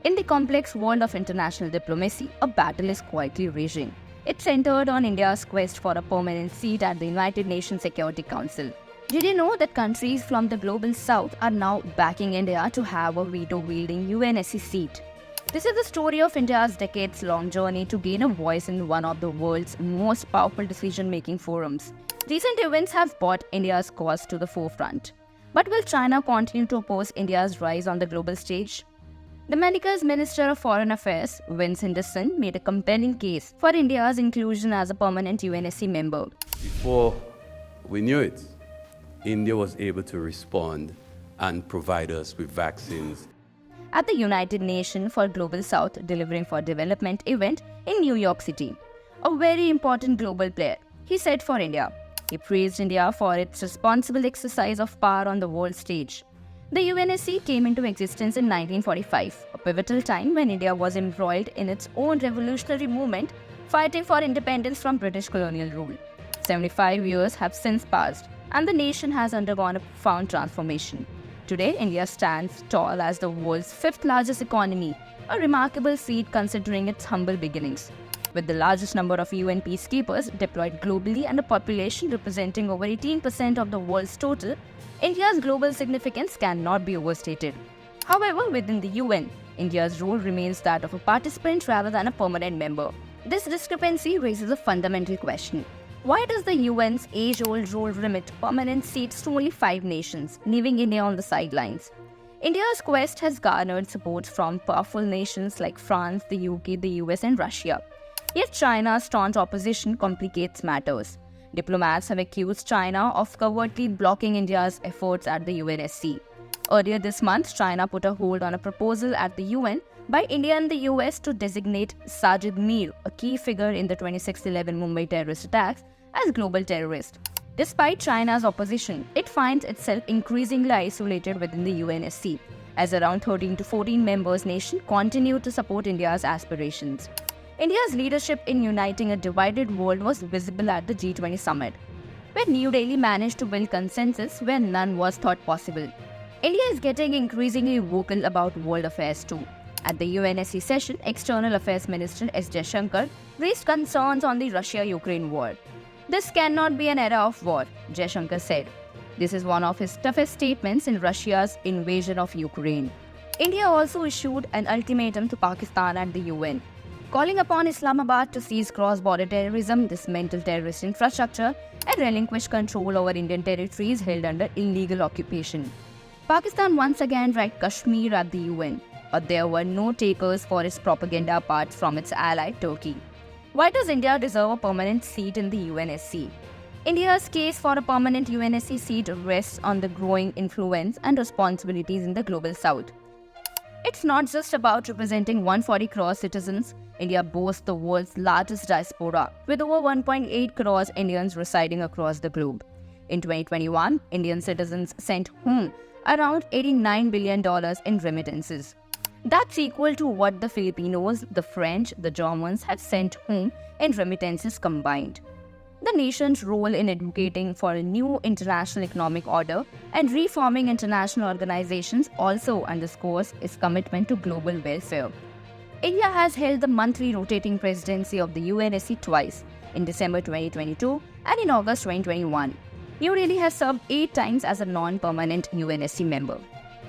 In the complex world of international diplomacy, a battle is quietly raging. It centered on India's quest for a permanent seat at the United Nations Security Council. Did you know that countries from the global south are now backing India to have a veto-wielding UNSC seat? This is the story of India's decades-long journey to gain a voice in one of the world's most powerful decision-making forums. Recent events have brought India's cause to the forefront. But will China continue to oppose India's rise on the global stage? Dominica's Minister of Foreign Affairs, Henderson, made a compelling case for India's inclusion as a permanent UNSC member. Before we knew it, India was able to respond and provide us with vaccines. At the United Nations for Global South Delivering for Development event in New York City, a very important global player, he said for India. He praised India for its responsible exercise of power on the world stage. The UNSC came into existence in 1945, a pivotal time when India was embroiled in its own revolutionary movement, fighting for independence from British colonial rule. 75 years have since passed, and the nation has undergone a profound transformation. Today, India stands tall as the world's fifth largest economy, a remarkable feat considering its humble beginnings. With the largest number of UN peacekeepers deployed globally and a population representing over 18% of the world's total, India's global significance cannot be overstated. However, within the UN, India's role remains that of a participant rather than a permanent member. This discrepancy raises a fundamental question. Why does the UN's age-old role limit permanent seats to only 5 nations, leaving India on the sidelines? India's quest has garnered support from powerful nations like France, the UK, the US, and Russia. Yet China's staunch opposition complicates matters. Diplomats have accused China of covertly blocking India's efforts at the UNSC. Earlier this month, China put a hold on a proposal at the UN by India and the US to designate Sajid Mir, a key figure in the 26/11 Mumbai terrorist attacks, as global terrorist. Despite China's opposition, it finds itself increasingly isolated within the UNSC, as around 13 to 14 members nations continue to support India's aspirations. India's leadership in uniting a divided world was visible at the G20 summit, where New Delhi managed to build consensus where none was thought possible. India is getting increasingly vocal about world affairs too. At the UNSC session, External Affairs Minister S. Jaishankar raised concerns on the Russia-Ukraine war. This cannot be an era of war, Jaishankar said. This is one of his toughest statements in Russia's invasion of Ukraine. India also issued an ultimatum to Pakistan at the UN, calling upon Islamabad to cease cross-border terrorism, dismantle terrorist infrastructure, and relinquish control over Indian territories held under illegal occupation. Pakistan once again ranked Kashmir at the UN, but there were no takers for its propaganda apart from its ally Turkey. Why does India deserve a permanent seat in the UNSC? India's case for a permanent UNSC seat rests on the growing influence and responsibilities in the global south. It's not just about representing 140 crore citizens. India boasts the world's largest diaspora, with over 1.8 crores Indians residing across the globe. In 2021, Indian citizens sent home around $89 billion in remittances. That's equal to what the Filipinos, the French, the Germans have sent home in remittances combined. The nation's role in advocating for a new international economic order and reforming international organizations also underscores its commitment to global welfare. India has held the monthly rotating presidency of the UNSC twice, in December 2022 and in August 2021. New Delhi has served 8 times as a non-permanent UNSC member.